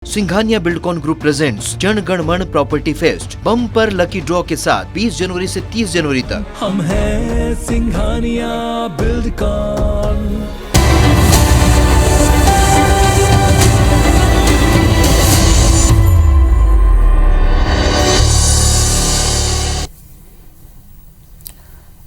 Singhania Buildcon group presents Jana Gana मन property fest bumper lucky draw के साथ 20 जनवरी से 30 जनवरी तक। हम हैं सिंघानिया बिल्डकॉन।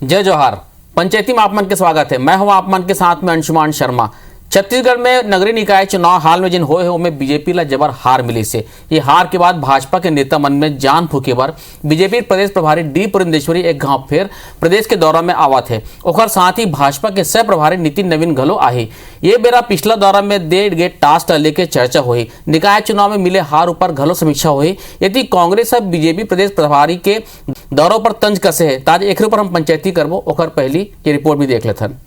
जय जोहार। पंचायती में आप मन के स्वागत है। मैं हूं आप मन के साथ में अंशुमान शर्मा। छत्तीसगढ़ में नगरीय निकाय चुनाव हाल में जिन होए उनमें बीजेपी ला जबर हार मिली से ये हार के बाद भाजपा के नेता मन में जान फूके बर बीजेपी प्रदेश प्रभारी डी पुरंदेश्वरी एक गांव फिर प्रदेश के दौरा में आवत है। ओकर साथ ही भाजपा के सह प्रभारी नितिन नवीन घलो आही। ये बेरा पिछला दौरा में डेढ़ गेट टास्क लेके चर्चा हुई। निकाय चुनाव में मिले हार ऊपर घलो समीक्षा हुई। यदि कांग्रेस अब बीजेपी प्रदेश प्रभारी के दौरों पर तंज कसे है ताज एक पर हम पंचायती करबो। ओकर पहली ये रिपोर्ट भी देख लेथन।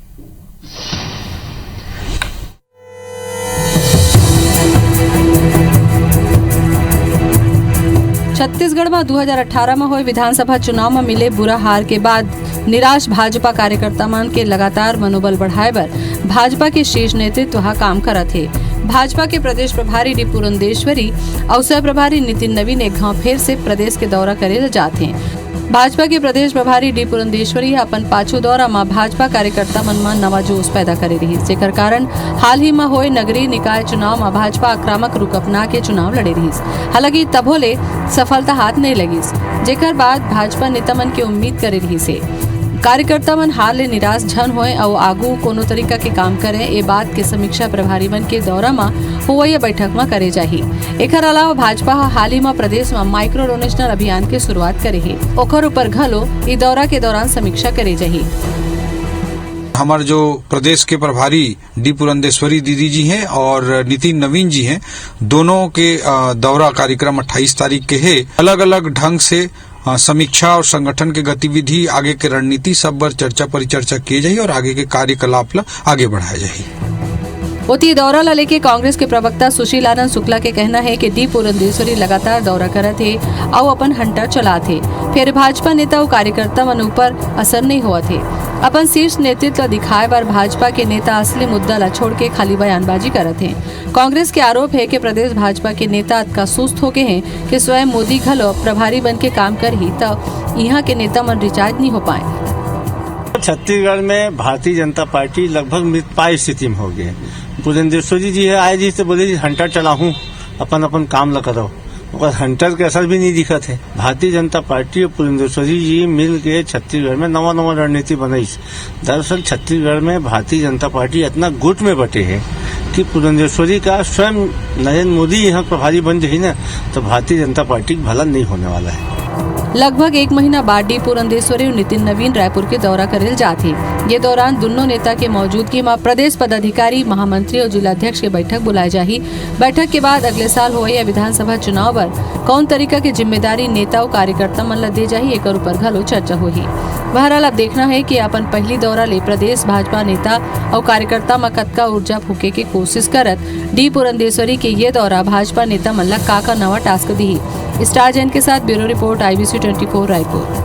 छत्तीसगढ़ में 2018 में हुए विधानसभा चुनाव में मिले बुरा हार के बाद निराश भाजपा कार्यकर्ता मन के लगातार मनोबल बढ़ाए बर भाजपा के शीर्ष नेतृत्व वहाँ काम करत है। भाजपा के प्रदेश प्रभारी डी पुरंदेश्वरी और सह प्रभारी नितिन नवीन एक गांव फिर से प्रदेश के दौरा करे जाते हैं। भाजपा के प्रदेश प्रभारी डी पुरंदेश्वरी अपन पाछू दौरा में भाजपा कार्यकर्ता मन में नवा जोश पैदा करे रही, जेकर कारण हाल ही में हुए नगरीय निकाय चुनाव में भाजपा आक्रामक रुख अपना के चुनाव लड़े रही। हालांकि तभो ले सफलता हाथ नहीं लगी, जेकर बाद भाजपा नेता मन के उम्मीद करे रही से कार्यकर्ता मन हाल ले निराश झन होए और आगू कोनो तरीका के काम करे ए बात के समीक्षा प्रभारी मन के दौरा में हुआ बैठक में करे जाही। एकर अलावा भाजपा हाल ही में प्रदेश में माइक्रो डोनेशनल अभियान के शुरुआत करे है। ओकर ऊपर घलो ई दौरा के दौरान समीक्षा करे जाही। हमारे जो प्रदेश के प्रभारी डी पुरंदेश्वरी दीदी जी हैं और नितिन नवीन जी हैं, दोनों के दौरा कार्यक्रम 28 तारीख के है। अलग अलग ढंग से समीक्षा और संगठन के गतिविधि, आगे के रणनीति सब पर चर्चा परिचर्चा की जाए और आगे के कार्यकलाप ला आगे बढ़ाया जाए। उती दौरा ला लेके कांग्रेस के प्रवक्ता सुशील आनंद शुक्ला के कहना है कि डी पुरंदेश्वरी लगातार दौरा करत है और अपन हंटर चलात है, फिर भाजपा नेता और कार्यकर्ता मन ऊपर असर नहीं हुआ थे। अपन शीर्ष नेतृत्व दिखाए बार भाजपा के नेता असली मुद्दा ला छोड़ के खाली बयानबाजी करत हैं। कांग्रेस के आरोप है कि प्रदेश भाजपा के नेता का सुस्त हो गए हैं कि स्वयं मोदी घलो प्रभारी बन के काम कर ही तब यहाँ के नेता मन रिचार्ज नहीं हो पाए। छत्तीसगढ़ में भारतीय जनता पार्टी लगभग मृतप्राय स्थिति में हो गई। पुरंदेश्वरी जी है आए जी से बोले जी हंटर चलाहूं, अपन अपन काम ल करो, और हंटर के असर भी नहीं दिखा थे। भारतीय जनता पार्टी और पुरंदेश्वरी जी मिल के छत्तीसगढ़ में नवा नवा रणनीति बनाई। दरअसल छत्तीसगढ़ में भारतीय जनता पार्टी इतना गुट में बटे है कि पुरंदेश्वरी का स्वयं नरेंद्र मोदी यहाँ प्रभारी बन जाए ना तो भारतीय जनता पार्टी भला नहीं होने वाला है। लगभग एक महीना बाद डी पुरंदेश्वरी और नितिन नवीन रायपुर के दौरा करेल जाते। ये दौरान दोनों नेता के मौजूदगी में प्रदेश पदाधिकारी, महामंत्री और जिलाध्यक्ष के बैठक बुलाए जाही। बैठक के बाद अगले साल हुए विधानसभा चुनाव पर कौन तरीका की जिम्मेदारी नेता और कार्यकर्ता मन ला दे जाही एक ऊपर घलो चर्चा हुई। बहरहाल अब देखना है कि अपन पहली दौरा ले प्रदेश भाजपा नेता और कार्यकर्ता में कतका ऊर्जा फूके की कोशिश करत डी पुरंदेश्वरी के ये दौरा भाजपा नेता मन ला का नवा टास्क दी। स्टार जैन के साथ ब्यूरो रिपोर्ट IBC 24 रायपुर।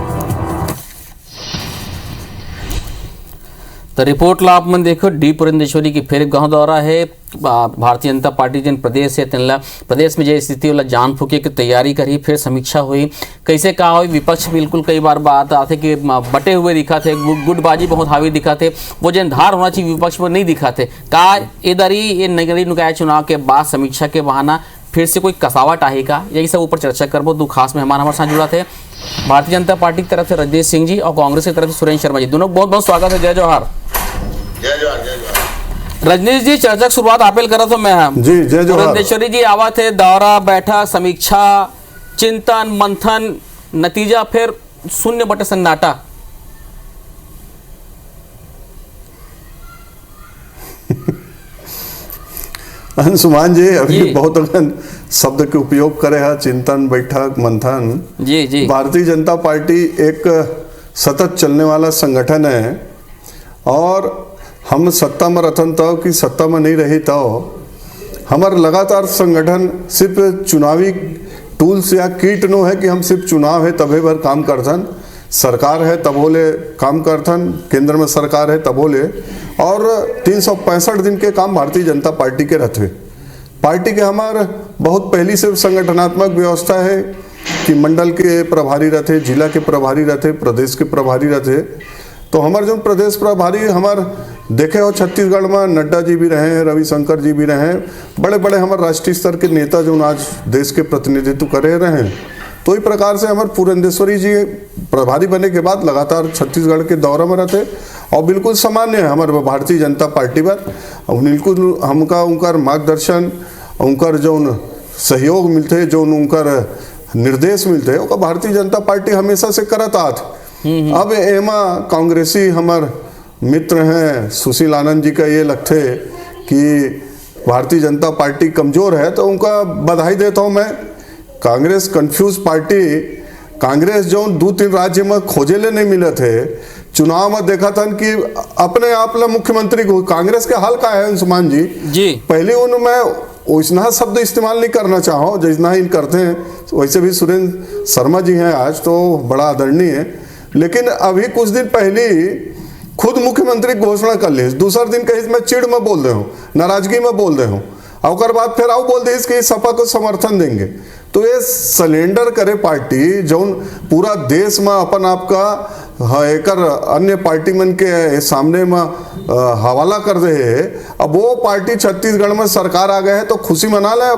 तो रिपोर्ट ला आप मन देखो डी पुरंदेश्वरी की फिर गांव दौरा है। भारतीय जनता पार्टी जिन प्रदेश है तिनला प्रदेश में जो स्थिति वाला जान फूके की तैयारी करी, फिर समीक्षा हुई कैसे कहा हुई। विपक्ष बिल्कुल कई बार बात आते कि बटे हुए दिखा थे, गुटबाजी बहुत हावी दिखा थे, वो जिन धार होना चाहिए विपक्ष में नहीं दिखा थे। का इधर ही ये नगरीय निकाय चुनाव के बाद समीक्षा के बहाना फिर से कोई कसावट आही का, यही सब ऊपर चर्चा करबो। दो खास मेहमान हमारे साथ जुड़ा थे भारतीय जनता पार्टी की तरफ से रजनीश सिंह जी और कांग्रेस की तरफ से सुरेंद्र शर्मा जी, दोनों बहुत बहुत स्वागत है। जय जोहार। जय जोहार, जय जोहार। रजनीश जी, चर्चा की शुरुआत आपेल करा तो मैं जी। जय जोहार। पुरंदेश्वरी जी आवा थे, दौरा, बैठक, समीक्षा, चिंतन मंथन, नतीजा फिर शून्य बटे सन्नाटा। अंशुमान जी अभी बहुत अगन शब्द के उपयोग करे है, चिंतन, बैठक, मंथन। जी जी। भारतीय जनता पार्टी एक सतत चलने वाला संगठन है और हम सत्ता में रहन तो कि सत्ता में नहीं रही तो हमार लगातार संगठन सिर्फ चुनावी टूल्स या किट नो है कि हम सिर्फ चुनाव है तभी भर काम करथन, सरकार है तब बोले काम करथन, केंद्र में सरकार है तब बोले, और 365 दिन के काम भारतीय जनता पार्टी के रहते। पार्टी के हमार बहुत पहली से संगठनात्मक व्यवस्था है कि मंडल के प्रभारी रहते, जिला के प्रभारी रहते, प्रदेश के प्रभारी रहते। तो हमारे जो प्रदेश प्रभारी हमार देखे हो छत्तीसगढ़ में नड्डा जी भी रहे हैं, रविशंकर जी भी रहे हैं, बड़े बड़े हमारे राष्ट्रीय स्तर के नेता जो आज देश के प्रतिनिधित्व करे रहे हैं। तो इस प्रकार से हमारे पुरंदेश्वरी जी प्रभारी बने के बाद लगातार छत्तीसगढ़ के दौरे में रहते और बिल्कुल सामान्य है हमारे भारतीय जनता पार्टी पर बिल्कुल हमका उनका मार्गदर्शन, उनकर जो सहयोग मिलते, जो उनकर निर्देश मिलते, वो भारतीय जनता पार्टी हमेशा से करत आत। अब एमा कांग्रेसी हमार मित्र हैं सुशील आनंद जी का ये लगते कि भारतीय जनता पार्टी कमजोर है, तो उनका बधाई देता हूँ मैं। कांग्रेस कंफ्यूज पार्टी, कांग्रेस जो 2-3 राज्य में खोजेले नहीं मिले थे, चुनाव में देखा था कि अपने आप ला मुख्यमंत्री को कांग्रेस के हाल का है अंशुमान जी पहले उनमें वैसा शब्द इस्तेमाल नहीं करना चाहो जितना इन करते हैं। वैसे भी सुरेंद्र शर्मा जी हैं आज तो बड़ा आदरणीय है, लेकिन अभी कुछ दिन पहले खुद मुख्यमंत्री घोषणा कर ली, दूसरा दिन कहीं मैं चिड़ में बोल रहे हूँ, नाराजगी में बोल रहे हूँ, और बाद फिर आओ बोल दे कि सपा को समर्थन देंगे। तो ये सिलेंडर करे पार्टी जो पूरा देश में अपन आपका एक अन्य पार्टी मन के सामने में हवाला कर दे है। अब वो पार्टी छत्तीसगढ़ में सरकार आ गए है तो खुशी मना ले,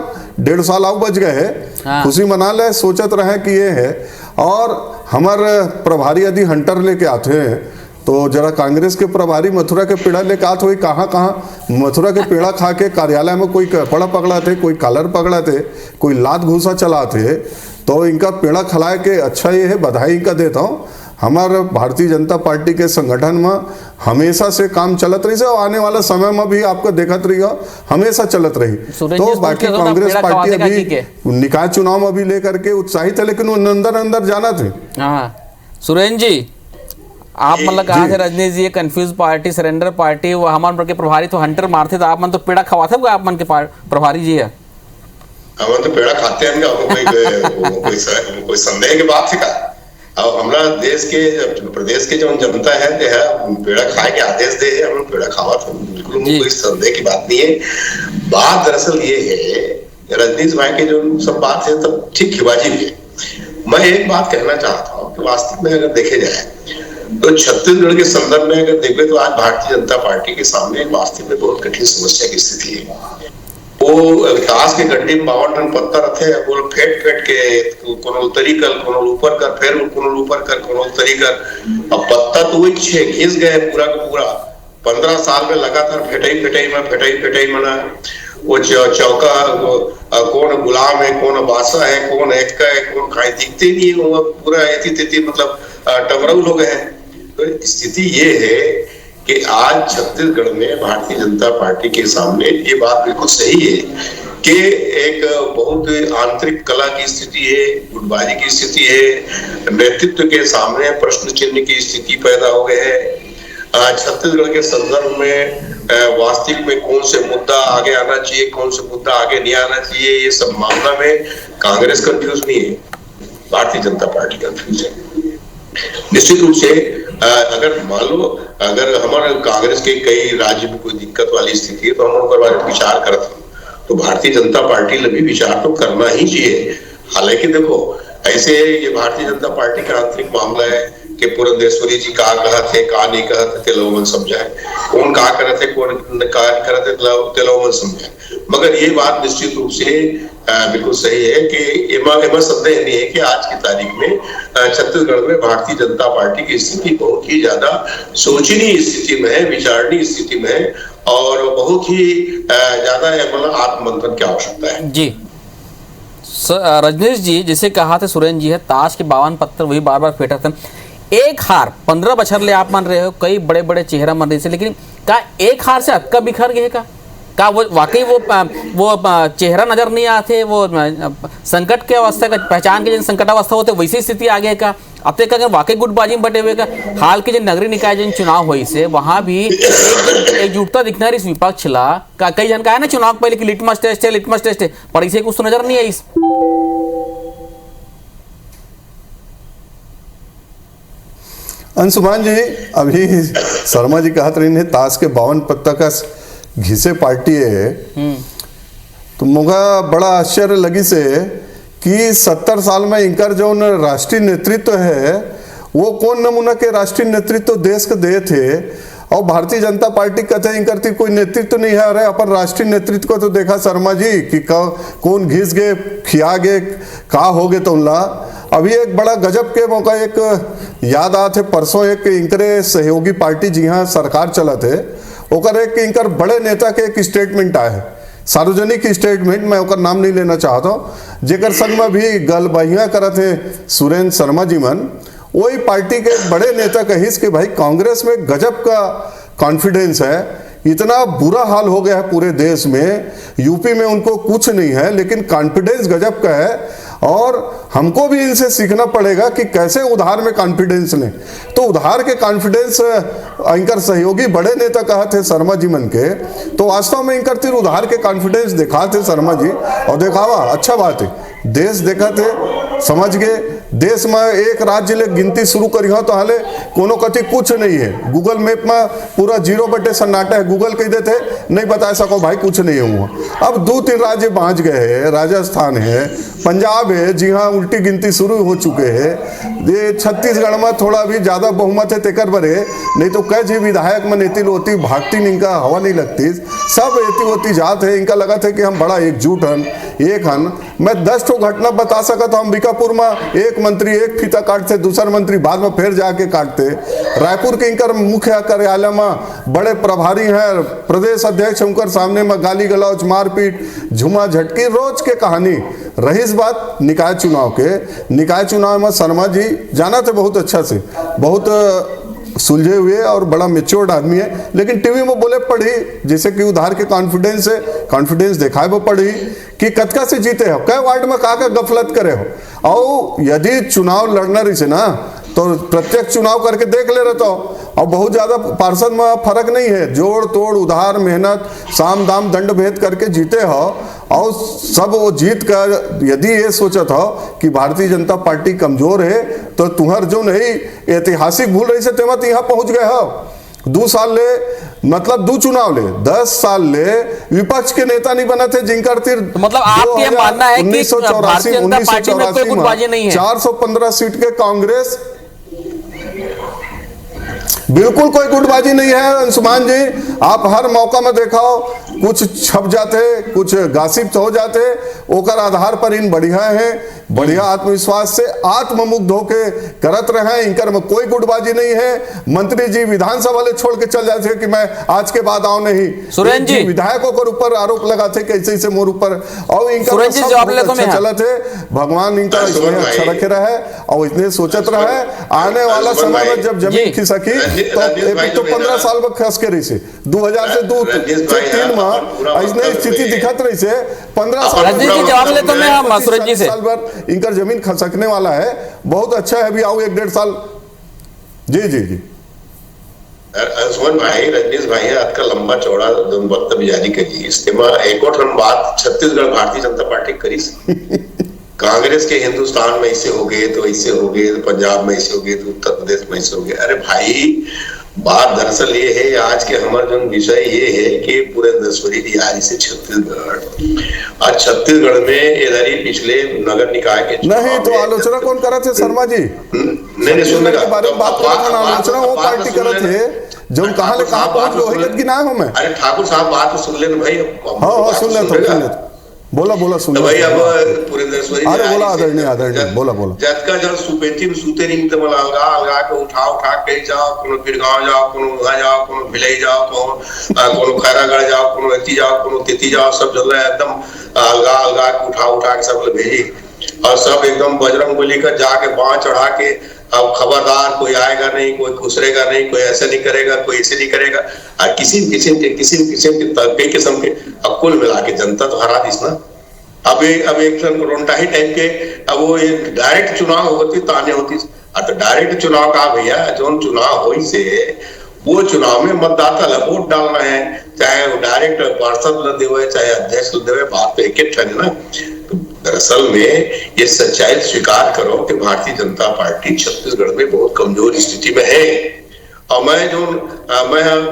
1.5 साल आओ बच गए है, खुशी मना ले, सोचत रहे कि ये है। और हमारे प्रभारी यदि हंटर लेके आते हैं तो जरा कांग्रेस के प्रभारी मथुरा के पेड़ा लेके आते हुए कहाँ मथुरा के पेड़ा खा के कार्यालय में कोई कपड़ा पकड़ाते, कोई कॉलर पकड़ाते, कोई लात घूसा चलाते, तो इनका पेड़ा खिलाए के अच्छा ये है, बधाई इनका देता हूँ। हमारे भारतीय जनता पार्टी के संगठन में हमेशा से काम चलत रही से और आने वाला समय में भी आपको देखत रही हमेशा चलत रही। तो बाकी कांग्रेस पार्टी अभी निकाय चुनाव में भी लेकर के उत्साहित है, लेकिन वो अंदर अंदर जाना थे। सुरेंद्र जी, आप मतलब कहा थे रजनीश जी कंफ्यूज पार्टी, सरेंडर पार्टी, वो हमारे के प्रभारी तो हंटर मारते, तो आप मन तो पेड़ा खवाते हो, आप मन के प्रभारी जी है हम तो पेड़ा खाते हैं, कोई संदेह की बात है का। अब हमारा देश के प्रदेश के जो जनता है ते है पेड़ा खाए के आदेश दे है, हम पेड़ा खावा तो बिल्कुल कोई संदेह की बात नहीं है। बात दरअसल ये है रजनीश भाई के जो सब बात है तब ठीक खिबाजी भी है। मैं एक बात कहना चाहता हूँ कि वास्तव में अगर देखे जाए तो छत्तीसगढ़ के संदर्भ में अगर देखे तो आज भारतीय जनता पार्टी के सामने वास्तव में बहुत कठिन समस्या की स्थिति है। वो ताश के गड्ढे में 52 टन पत्थर रखे, वो फेंट के कोनो उतरी कर, कोनो ऊपर कर, फिर कोनो ऊपर कर, कोनो उतरी कर। अब पत्थर तो वही घिस गए पूरा का पूरा। 15 साल में लगातार फेटाई मना। वो चौका कौन गुलाम है, कौन बादशाह है, कौन एक्का है, कौन खाए दिखते नहीं है, वो पूरा एती मतलब टमरौल हो गए हैं। तो स्थिति ये है कि आज छत्तीसगढ़ में भारतीय जनता पार्टी के सामने ये बात बिल्कुल सही है कि एक बहुत आंतरिक कला की स्थिति है, गुटबाजी की स्थिति है, नेतृत्व के सामने प्रश्न चिन्ह की स्थिति पैदा हो गई है। छत्तीसगढ़ के संदर्भ में वास्तविक में कौन से मुद्दा आगे आना चाहिए, कौन से मुद्दा आगे नहीं आना चाहिए, ये सब मामला में कांग्रेस कंफ्यूज नहीं है, भारतीय जनता पार्टी कंफ्यूज है। निश्चित रूप से अगर मान लो अगर हमारे कांग्रेस के कई राज्य में कोई दिक्कत वाली स्थिति है तो हम उनके बारे में विचार करते हैं, तो भारतीय जनता पार्टी ने भी विचार तो करना ही चाहिए। हालांकि देखो ऐसे ये भारतीय जनता पार्टी का आंतरिक मामला है कि पुरंदेश्वरी जी कहा थे, कहा नहीं कहा थे, तेलवन समझाए, कौन कहा करे थे, कौन कहा करे थे, तेलवन समझाए। मगर ये बात निश्चित रूप से बिल्कुल सही है कि एमा संदेह नहीं है कि आज की तारीख में छत्तीसगढ़ में भारतीय जनता पार्टी की स्थिति बहुत ही ज्यादा सोचनीय स्थिति में है, विचारणीय स्थिति में है और बहुत ही ज्यादा मतलब आत्ममंथन की आवश्यकता है। जी रजनीश जी, जिसे कहा था सुरेंद्र जी है, ताश के 52 पत्थर वही बार बार फेंटा था। एक हार 15 बछर ले आप मान रहे हो, कई बड़े बड़े चेहरा मन रहे से, लेकिन का एक हार से अक्का बिखर गए का वो वाकई वो चेहरा नजर नहीं आते, वो संकट के अवस्था का पहचान के जिन संकटावस्था होते वैसी स्थिति आ गया का। अब तक अगर वाकई गुटबाजी में बटे हुए का हाल के जो नगरीय निकाय जिन चुनाव हुई से वहां भी एकजुटता दिखना रही विपक्ष ला का। कई जन का है ना चुनाव पहले की लिटमस टेस्ट है, पर इसे कुछ तो नजर नहीं आई। अंशुमान जी, अभी शर्मा जी कहा रही ताश के 52 पत्ता का घिसे पार्टी है। तो मुझे बड़ा आश्चर्य लगी से कि 70 साल में इनकर जो राष्ट्रीय नेतृत्व है वो कौन नमूना के राष्ट्रीय नेतृत्व देश के दे थे, और भारतीय जनता पार्टी कहते इनकर थी कोई नेतृत्व नहीं है। अरे अपन राष्ट्रीय नेतृत्व को तो देखा शर्मा जी कि कौन घिस गए, खिया गए, का हो गए। तो उनला अभी एक बड़ा गजब के मौका एक याद आते, परसों एक इनकरे सहयोगी पार्टी जी हाँ सरकार चला थे, ओकर एक इनकर बड़े नेता के एक स्टेटमेंट आए, सार्वजनिक स्टेटमेंट, मैं ओकर नाम नहीं लेना चाहता हूँ, जेकर संग में भी गलबहियां करत है सुरेंद्र शर्मा जी मन, वही पार्टी के बड़े नेता कहिस कि भाई कांग्रेस में गजब का कॉन्फिडेंस है, इतना बुरा हाल हो गया है पूरे देश में, यूपी में उनको कुछ नहीं है लेकिन कॉन्फिडेंस गजब का है, और हमको भी इनसे सीखना पड़ेगा कि कैसे उधार में कॉन्फिडेंस लें। तो उधार के कॉन्फिडेंस इनकर सहयोगी बड़े नेता कहा थे शर्मा जी मन के, तो वास्तव में इनकर तीर उधार के कॉन्फिडेंस दिखा थे शर्मा जी, और दिखावा अच्छा बात है, देश देखा थे समझ गए, देश में एक राज्य ले गिनती शुरू करी हो तो हाले कोनो कति कुछ नहीं है, गूगल मैप में पूरा 0 सन्नाटा है, गूगल कह देते नहीं बता सको भाई कुछ नहीं हुआ। अब 2-3 राज्य बाँच गए हैं, राजस्थान है, पंजाब है, जी हाँ उल्टी गिनती शुरू हो चुके हैं, ये छत्तीसगढ़ में थोड़ा भी ज्यादा बहुमत है तेकर बरे, नहीं तो कह जी विधायक में नेती होती भागती इनका हवा नहीं लगती, सब एती होती जात है, इनका लगा था कि हम बड़ा एकजुट हन एक हन। मैं 10 घटना बता सकता हूँ, अंबिकापुर में एक मंत्री एक फीता काटते, दूसरा मंत्री बाद में फिर जाके काटते, रायपुर के इनकर मुख्य कार्यालय में बड़े प्रभारी हैं प्रदेश अध्यक्ष, उनकर सामने में गाली गलौज मारपीट झुमा झटकी रोज के कहानी। रही इस बात निकाय चुनाव के, निकाय चुनाव में शर्मा जी जाना थे बहुत अच्छा से, बहुत सुलझे हुए और बड़ा मेच्योर्ड आदमी है, लेकिन टीवी में बोले पढ़ी जैसे कि उधार के कॉन्फिडेंस है, कॉन्फिडेंस दिखाए वो पढ़ी कि कतका से जीते हो, कई वार्ड में का गफलत करे हो, और यदि चुनाव लड़ना रही से ना तो प्रत्यक्ष चुनाव करके देख ले रहता हो, और बहुत ज्यादा पार्षद में फर्क नहीं है, जोड़ तोड़ उधार मेहनत साम दाम दंड भेद करके जीते हो, और सब वो जीत कर यदि ये सोचत हो कि भारतीय जनता पार्टी कमजोर है तो तुम्हार जो नहीं ऐतिहासिक भूल रही से तेमा यहाँ पहुंच गए हो। 2 साल ले मतलब 2 चुनाव ले 10 साल ले विपक्ष के नेता नहीं बना थे जिनका तीर, तो मतलब आपका ये मानना है कि भारतीय जनता पार्टी में कोई गुटबाजी नहीं है? 415 सीट के कांग्रेस, बिल्कुल कोई गुटबाजी नहीं है अंशुमान जी। आप हर मौका में देखाओ कुछ छप जाते, कुछ गासिप हो जाते, ओकर आधार पर इन बढ़िया हैं, बढ़िया आत्मविश्वास से आत्ममुग्ध होके करत रहे, इनकर में कोई गुटबाजी नहीं है। मंत्री जी विधानसभा ले छोड़ के चल जाते कि मैं आज के बाद आऊं नहीं, सुरेंद्र जी विधायकों के ऊपर आरोप लगाते कैसे से मोर ऊपर, और इनका चला थे, भगवान इनका अच्छा रखे रहे और इतने सोचत रहे आने वाला समय में जब जमीन खिसकी तो 15 साल में खस के रही से 2000 से 3 माह ऐसने स्थिति दिखत रही से 15 साल इनका जमीन खसकने वाला है। बहुत अच्छा है, अभी आओ 1-1.5 साल। जी जी जी सुमन भाई, रजनीश भाई आज का लंबा चौड़ा वक्तव्य जारी करी, इसके एक और बात छत्तीसगढ़ भारतीय जनता पार्टी करी कांग्रेस के हिंदुस्तान में ऐसे हो गए तो ऐसे हो गए, पंजाब में ऐसे हो गए तो उत्तर प्रदेश में ऐसे हो गए। अरे भाई बात दरअसल ये है, आज के हमारा जो विषय ये है कि पुरंदेश्वरी जी आई से छत्तीसगढ़, आज छत्तीसगढ़ में इधर ही पिछले नगर निकाय के नहीं तो आलोचना कौन करा थे शर्मा जी? नहीं सुनने का बारे में बात आलोचना वो पार्टी करा थे जो कहा ले कहा पहुंच लो हिलत की ना हूं मैं। अरे ठाकुर साहब बात सुन लेना भाई। हाँ सुन ले बोला बोला सुन भाई। अब पुरंदेश्वरी अरे बोला आदरणीय बोला जतका जन सुपेती में सूते नहीं तो मला अलगा के उठा के जाओ, कोनो बिरगांव जाओ, कोनो वहां जाओ, कोनो भिलाई जाओ, कोनो खैरागढ़ जाओ, कोनो एती जाओ, कोनो तेती जाओ, सब जगह एकदम अलगा के उठा के सब भेजी, और सब एकदम बजरंग बली का जाके बाँह चढ़ा के अब खबरदार कोई आएगा नहीं, कोई खुसरेगा नहीं, कोई ऐसे नहीं करेगा, कोई ऐसे नहीं करेगा, और किसी किस्म के अब कुल मिला के जनता तो हरा दिस ना। अब एक रोंटा ही टाइप के, अब वो एक डायरेक्ट चुनाव होती ताने होती, तो डायरेक्ट चुनाव का भैया जो चुनाव हो से वो चुनाव में मतदाता ला वोट डालना है, चाहे वो डायरेक्ट पार्षद ल देवे चाहे अध्यक्ष ल देवे, बात तो एक है ना। दरअसल में ये सच्चाई स्वीकार करो कि भारतीय जनता पार्टी छत्तीसगढ़ में बहुत कमजोर स्थिति में है। और मैं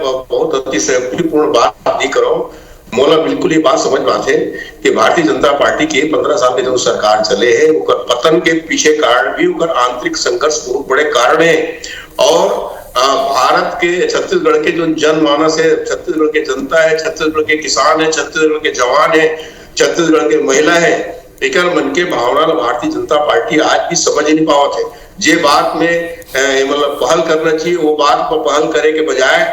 बहुत अतिशयोक्तिपूर्ण बात नहीं करो, मोला बिल्कुल ये बात समझ पाते कि भारतीय जनता पार्टी के 15 साल के जो सरकार चले है उकर पतन के पीछे कारण भी उकर आंतरिक संघर्ष बहुत बड़े कारण है। और भारत के छत्तीसगढ़ के जो जनमानस है, छत्तीसगढ़ के जनता है, छत्तीसगढ़ के किसान है, छत्तीसगढ़ के जवान है, छत्तीसगढ़ के महिला है, एक मन के भावना भारतीय जनता पार्टी आज भी समझ नहीं पावत है। जे बात में मतलब पहल करना चाहिए वो बात पर पहल करे के बजाय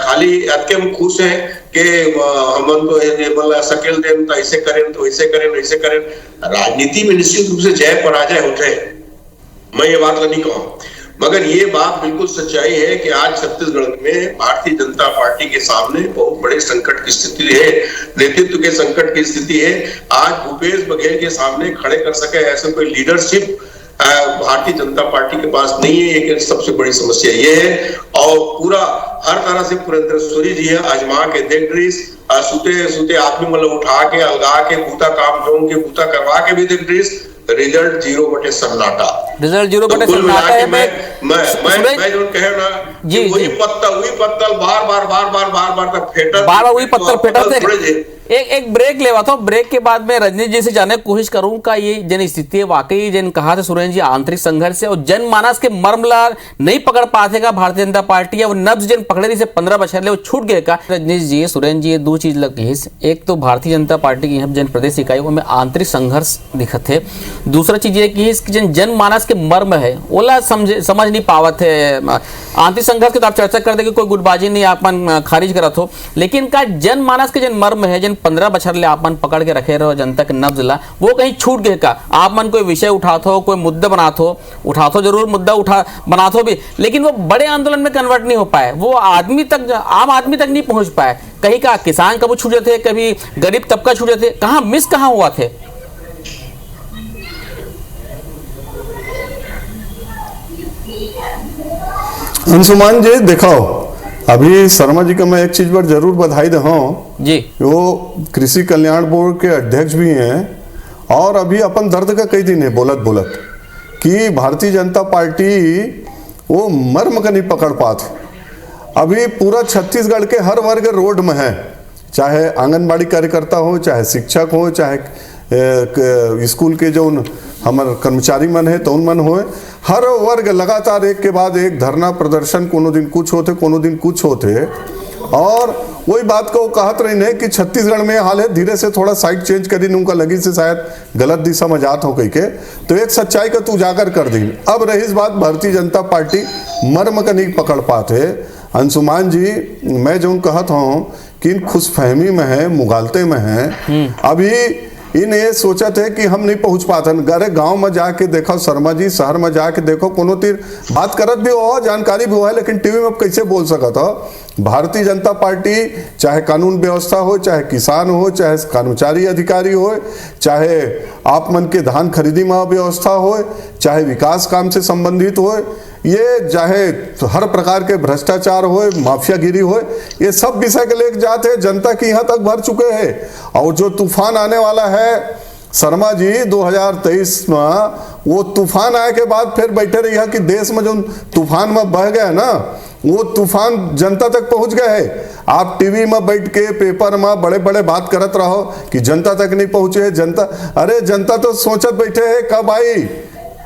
खाली अतके हम खुश हैं कि हमन तो मतलब सकेल दें तो ऐसे करें तो ऐसे करें वैसे करें। राजनीति में निश्चित रूप से जय पराजय होते हैं, मैं ये बात नहीं कहूँ, मगर ये बात बिल्कुल सच्चाई है कि आज छत्तीसगढ़ में भारतीय जनता पार्टी के सामने बहुत बड़े संकट की स्थिति है, नेतृत्व के संकट की स्थिति है। आज भूपेश बघेल के सामने खड़े कर सके ऐसा कोई लीडरशिप भारतीय जनता पार्टी के पास नहीं है। एक सबसे बड़ी समस्या ये है। और पूरा हर तरह से पुरंदेश्वरी जी है आजमा के देख रही, सुते सुते आदमी मतलब उठा के अलगा के बूता काम जोन के बूता करवा के भी देख रही, रिजल्ट 0 सन्नाटा, रिजल्ट 0 सन्नाटा है। मैं जो कहे ना जी वही पत्तल बार तक फेंटा, बार वही पत्तल फेंटा। एक ब्रेक लेवा था, ब्रेक के बाद में रजनीश जी से जानने की कोशिश करूंगा ये जन स्थिति है वाकई जन कहा था सुरेंद्र जी आंतरिक संघर्ष है और जनमानस के मर्मला नहीं पकड़ पाते का भारतीय जनता पार्टी है वो नब्ज जन पकड़े रही से 15 बछर ले वो छूट गए का। रजनीश जी सुरेंद्र जी ये दो चीज लगी है, एक तो भारतीय जनता पार्टी की जन प्रदेश इकाई में आंतरिक संघर्ष दिखत है, दूसरा चीज ये कि जन जनमानस के मर्म है ओला समझ नहीं पावत है। आंतरिक संघर्ष की तो आप चर्चा कर दे कि कोई गुटबाजी नहीं आपन खारिज करत हो, लेकिन का जनमानस के जन मर्म है जन 15 बछर ले आप मन पकड़ के रखे रहो जनता के नब्ज ला वो कहीं छूट गए का। आप मन कोई विषय उठाते हो, कोई मुद्दा बनाते हो, उठाते हो जरूर मुद्दा बनाते हो भी, लेकिन वो बड़े आंदोलन में कन्वर्ट नहीं हो पाए, वो आदमी तक आम आदमी तक नहीं पहुंच पाए। कहीं का किसान कभी छूटे थे, कभी गरीब तबका छूटे थे, कहाँ मिस कहाँ हुआ थे। अंशुमान जी देखो अभी शर्मा जी का मैं एक चीज पर जरूर बधाई दे जी, वो कृषि कल्याण बोर्ड के अध्यक्ष भी हैं और अभी अपन दर्द का कई दिन है बोलत कि भारतीय जनता पार्टी वो मर्म का नहीं पकड़ पाते। अभी पूरा छत्तीसगढ़ के हर वर्ग रोड में है, चाहे आंगनबाड़ी कार्यकर्ता हो, चाहे शिक्षक हो, चाहे स्कूल के जो हमारे कर्मचारी मन है तो उन मन होए, हर वर्ग लगातार एक के बाद एक धरना प्रदर्शन, कोनो दिन कुछ होते कोनो दिन कुछ होते। और वही बात को कहत रही है कि छत्तीसगढ़ में हाल है धीरे से थोड़ा साइड चेंज करी उनका लगी से शायद गलत दिशा में जात हो कही के, तो एक सच्चाई का तू उजागर कर दी। अब रही इस बात भारतीय जनता पार्टी मर्म का नहीं पकड़ पाते। अंशुमान जी मैं जो कहत हूँ कि इन खुशफहमी में है, मुगालते में है, अभी इन ये सोचा थे कि हम नहीं पहुंच पाते। अरे गांव में जाके देखो शर्मा जी, शहर में जाके देखो, कोनो तीर बात करत भी हो, जानकारी भी हो, लेकिन टीवी में कैसे बोल सकता हो। भारतीय जनता पार्टी चाहे कानून व्यवस्था हो, चाहे किसान हो, चाहे कर्मचारी अधिकारी हो, चाहे आप मन के धान खरीदी में व्यवस्था हो, चाहे विकास काम से संबंधित हो, ये चाहे हर प्रकार के भ्रष्टाचार हो, माफियागिरी हो, ये सब विषय के लेके जाते जनता की यहाँ तक भर चुके हैं। और जो तूफान आने वाला है शर्मा जी 2023 में, वो तूफान आए के बाद फिर बैठे रही है कि देश में जो तूफान में बह गया ना वो तूफान जनता तक पहुंच गए है। आप टीवी में बैठ के पेपर में बड़े बड़े बात करत रहो कि जनता तक नहीं पहुंचे है, जनता, अरे जनता तो सोचत बैठे है कब आई,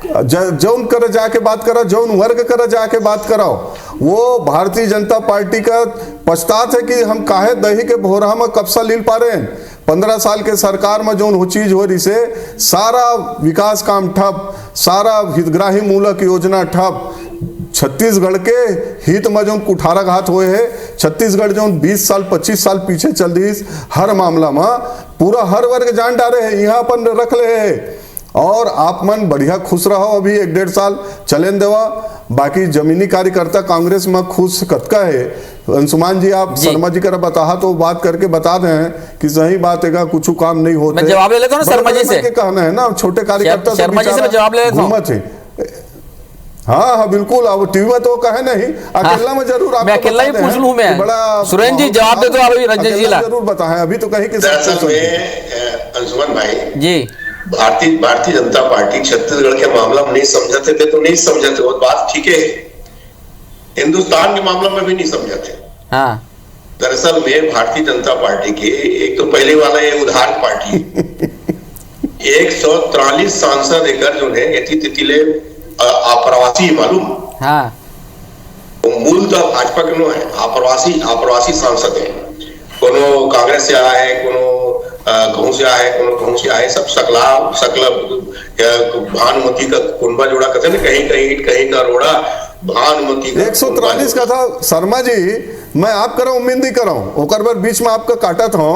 जौन कर जाके बात करो, जौन वर्ग कर जाके बात करो। वो भारतीय जनता पार्टी का पछतात है कि हम काहे दही के भोरा में कब्जा लील पा रहे हैं। 15 साल के सरकार में जौन हो चीज हो रही से सारा विकास काम ठप, सारा हितग्राही मूलक योजना ठप, छत्तीसगढ़ के हित में जो कुठाराघात हुए है, छत्तीसगढ़ जो 20 साल 25 साल पीछे चल रही हर मामला में पूरा हर वर्ग जान डाले है, यहाँ अपन रख ले है। और आप मन बढ़िया खुश रहो, अभी 1-1.5 साल चलें देवा, बाकी जमीनी कार्यकर्ता कांग्रेस में खुश कतका है। अंशुमान जी आप शर्मा जी का बता तो बात करके बता दें कि सही बात है, कुछ काम नहीं होते। मैं जवाब ले लेता हूं शर्मा जी से, कहना है ना छोटे कार्यकर्ता शर्मा जी से मैं जवाब ले लेता हूं। हाँ टीवी में तो कहे नहीं, अकेला में जरूर मैं अकेला ही पूछ लूं मैं, बड़ा सुरेंद्र जी जवाब दे दो अभी रंजन जी ला जरूर बताएं, अभी तो कहीं किसी अंशुमन भाई जी भारतीय जनता पार्टी छत्तीसगढ़ के मामला में नहीं समझते थे तो नहीं समझते, वो बात ठीक है, हिंदुस्तान के मामला में भी नहीं समझते। हाँ दरअसल में भारतीय जनता पार्टी के एक तो पहले वाला ये उधार पार्टी 143 सांसद एकर जो है एथी तितिले अप्रवासी मालूम। हाँ मूल तो भाजपा के नो है, अप्रवासी सांसद है। कोनो कांग्रेस से आया है, कोनो कहूं से आया है, कोनो कहूं से आया है, सब सकला भानुमती का कुंबा जोड़ा कहते हैं ना, कहीं का रोड़ा भानुमती का 143 का था शर्मा जी। मैं आप कर रहा हूँ उम्मीद नहीं कर रहा हूँ ओकर बार बीच में आपका काटा था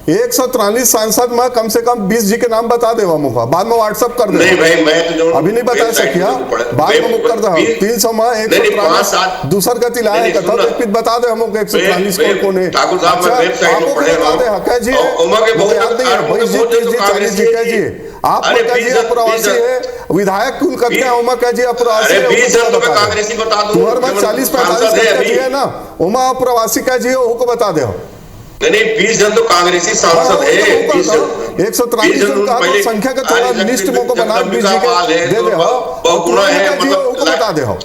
143 सांसद में कम से कम 20 जी के नाम बता देवा मुका, बाद में व्हाट्सएप कर दे। नहीं भाई मैं तो जो अभी नहीं बता सकिया, बाद में मुक कर दे 300 में 143 दूसर का तिलाया है कथा तो एक बता दे हमको 143 कौन है। ठाकुर साहब मैं वेबसाइट में पढ़े रहा हूं कह जी उमा के बहुत 20 जी 30 जी 40 जी कह जी आप कह जी अप्रवासी है विधायक कुल कथया उमा कह जी अप्रवासी है। 20 जन तो मैं कांग्रेसी बता दूं, तुम्हारे पास 40-45 कह जी है ना, उमा अप्रवासी कह जी वो को बता दे। नहीं 20 जन तो कांग्रेसी सांसद है। 143 जन का तो संख्या का थोड़ा लिस्ट को बना 20 जी के दे दे हो बहुत गुना है, मतलब बता दे हो।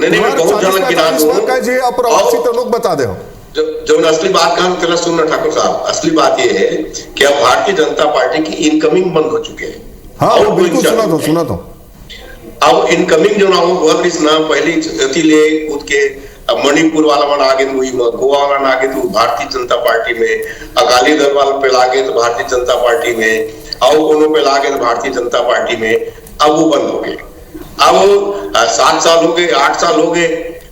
नहीं मैं बहुत जन गिना दूं कह जी अप्रवासी तो लोग बता दे हो। जो असली बात कहा तेरा सुनना ठाकुर साहब, असली बात ये है कि अब भारतीय जनता पार्टी की इनकमिंग बंद हो चुके हैं। हाँ बिल्कुल सुना तो अब इनकमिंग जो ना हो बहुत इस ना पहली अति ले कूद के मणिपुर वाला मन आगे हुई, गोवा वाला आगे तो भारतीय जनता पार्टी में, अकाली दल वाला पे लागे तो भारतीय जनता पार्टी में, और कोनो पे लागे तो भारतीय जनता पार्टी में। अब वो बंद हो गए। अब 7 साल हो गए, 8 साल हो गए,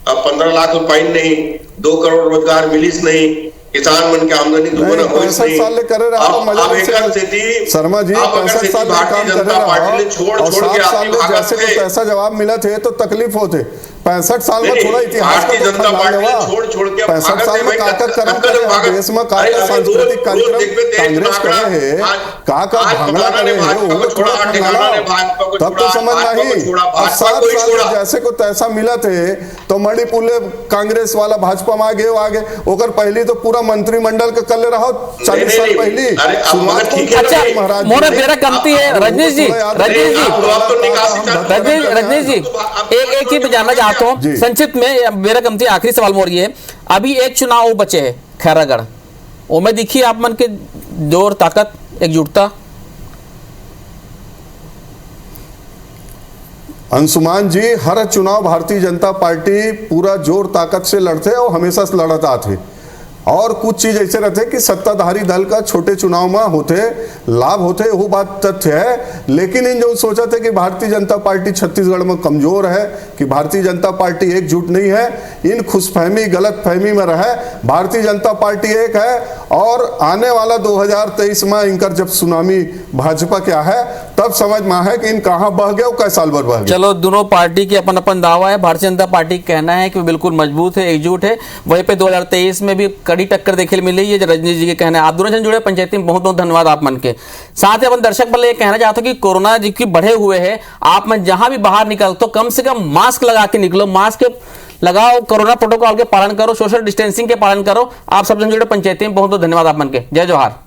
अब 15 लाख रुपए नहीं, 2 करोड़ रोजगार मिलिस नहीं, किसान मन के आमदनी दुगना हो नहीं। 65 साल करे रहा तो मजा से शर्मा जी 65 साल भारतीय जनता पार्टी ने छोड़ के साल में जैसे को पैसा जवाब मिला थे तो तकलीफ होते। 65 साल में थोड़ा इतिहास भारतीय जनता पार्टी छोड़ के 65 साल में काका कर्म करे देश में काका सांस्कृतिक कार्यक्रम कांग्रेस करे है, काका भांगड़ा करे है, वो छोड़ा तब तो समझ नहीं। और 7 साल जैसे को तैसा मिला थे तो मणिपुर कांग्रेस वाला भाजपा में आगे ओकर पहली तो पूरा मंत्रिमंडल का कर ले रहा 40 साल पहली शुरुआत। अच्छा मोरा बेरा कमती है रजनीश जी एक चीज जानना चाहता हूँ संक्षिप्त में, मेरा कमती आखिरी सवाल मोर ये, अभी एक चुनाव बचे है खैरागढ़, ओमे दिखी आप मन के जोर ताकत एकजुटता। अंशुमान जी हर चुनाव भारतीय जनता पार्टी पूरा जोर ताकत से लड़ते और हमेशा से लड़त आते, और कुछ चीज ऐसे रहते कि सत्ताधारी दल का छोटे चुनाव में होते लाभ होते, वो बात तथ्य है। लेकिन इन जो सोचा थे कि भारतीय जनता पार्टी छत्तीसगढ़ में कमजोर है, कि भारतीय जनता पार्टी एकजुट नहीं है, इन खुशफहमी गलत फहमी में रहे। भारतीय जनता पार्टी एक है और आने वाला 2023 में इनकर जब सुनामी भाजपा क्या है तब समझ में है कि इन कहाँ बह गए और कैसा साल भर बह गए। चलो दोनों पार्टी के अपन अपन दावा है। भारतीय जनता पार्टी का कहना है कि वो बिल्कुल मजबूत है, एकजुट है। वहीं पे 2023 में भी कड़ी टक्कर देखने मिली, ये रजनीश जी के कहना है। आप दोनों जन जुड़े पंचायती में बहुत बहुत धन्यवाद आप मन के साथ ही। अपन दर्शक बल ये कहना चाहते हो कि कोरोना जी की बढ़े हुए है, आप मन जहां भी बाहर निकल तो कम से कम मास्क लगा के निकलो, मास्क लगाओ, कोरोना प्रोटोकॉल के पालन करो, सोशल डिस्टेंसिंग के पालन करो। आप सब जन जुड़े पंचायती में बहुत बहुत धन्यवाद आप मन के। जय जोहार।